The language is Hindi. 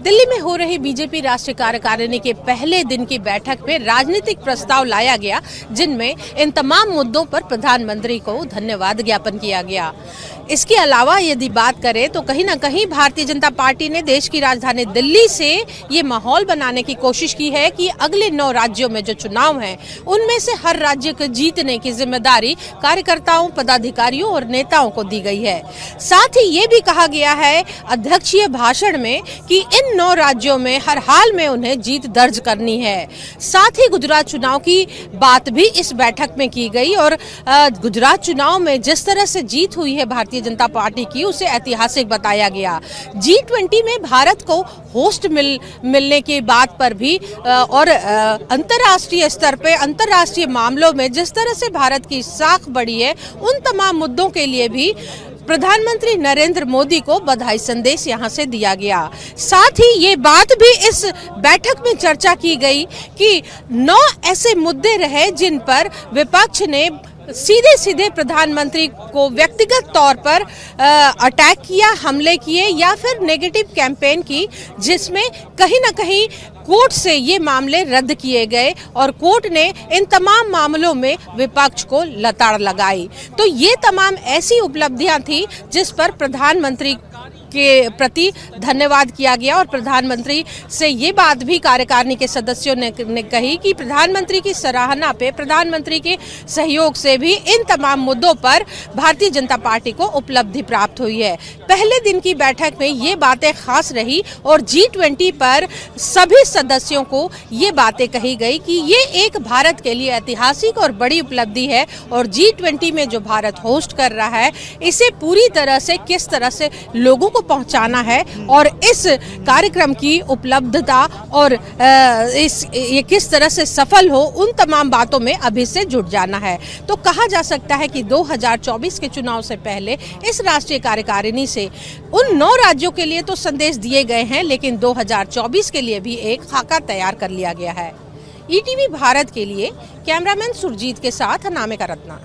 दिल्ली में हो रही बीजेपी राष्ट्रीय कार्यकारिणी के पहले दिन की बैठक में राजनीतिक प्रस्ताव लाया गया, जिनमें इन तमाम मुद्दों पर प्रधानमंत्री को धन्यवाद ज्ञापन किया गया। इसके अलावा यदि बात करें तो कहीं ना कहीं भारतीय जनता पार्टी ने देश की राजधानी दिल्ली से ये माहौल बनाने की कोशिश की है कि अगले 9 राज्यों में जो चुनाव हैं, उनमें से हर राज्य को जीतने की जिम्मेदारी कार्यकर्ताओं, पदाधिकारियों और नेताओं को दी गई है। साथ ही ये भी कहा गया है अध्यक्षीय भाषण में कि इन 9 राज्यों में हर हाल में उन्हें जीत दर्ज करनी है। साथ ही गुजरात चुनाव की बात भी इस बैठक में की गई और गुजरात चुनाव में जिस तरह से जीत हुई है भारतीय जनता पार्टी की, उसे ऐतिहासिक बताया गया। G20 में भारत को होस्ट मिलने की बात पर भी और अंतर्राष्ट्रीय स्तर पे अंतर्राष्ट्रीय मामलों में जिस तरह से भारत की साख बढ़ी है, उन तमाम मुद्दों के लिए भी प्रधानमंत्री नरेंद्र मोदी को बधाई संदेश यहां से दिया गया। साथ ही ये बात भी इस बैठक में चर्चा की गई कि 9 ऐसे मुद्दे रहे जिन पर विपक्ष ने सीधे सीधे प्रधानमंत्री को व्यक्तिगत तौर पर अटैक किया, हमले किए या फिर नेगेटिव कैंपेन की, जिसमें कहीं ना कहीं कोर्ट से ये मामले रद्द किए गए और कोर्ट ने इन तमाम मामलों में विपक्ष को लताड़ लगाई। तो ये तमाम ऐसी उपलब्धियां थी जिस पर प्रधानमंत्री के प्रति धन्यवाद किया गया और प्रधानमंत्री से ये बात भी कार्यकारिणी के सदस्यों ने कही कि प्रधानमंत्री की सराहना पे प्रधानमंत्री के सहयोग से भी इन तमाम मुद्दों पर भारतीय जनता पार्टी को उपलब्धि प्राप्त हुई है। पहले दिन की बैठक में ये बातें खास रही और G20 पर सभी सदस्यों को ये बातें कही गई कि ये एक भारत के लिए ऐतिहासिक और बड़ी उपलब्धि है और G20 में जो भारत होस्ट कर रहा है, इसे पूरी तरह से किस तरह से लोगों को पहुंचाना है और इस कार्यक्रम की उपलब्धता और ये किस तरह से सफल हो, उन तमाम बातों में अभी से जुट जाना है। तो कहा जा सकता है कि 2024 के चुनाव से पहले इस राष्ट्रीय कार्यकारिणी से उन 9 राज्यों के लिए तो संदेश दिए गए हैं, लेकिन 2024 के लिए भी एक खाका तैयार कर लिया गया है। ETV भारत के लिए कैमरामैन सुरजीत के साथ अनामिका रत्ना।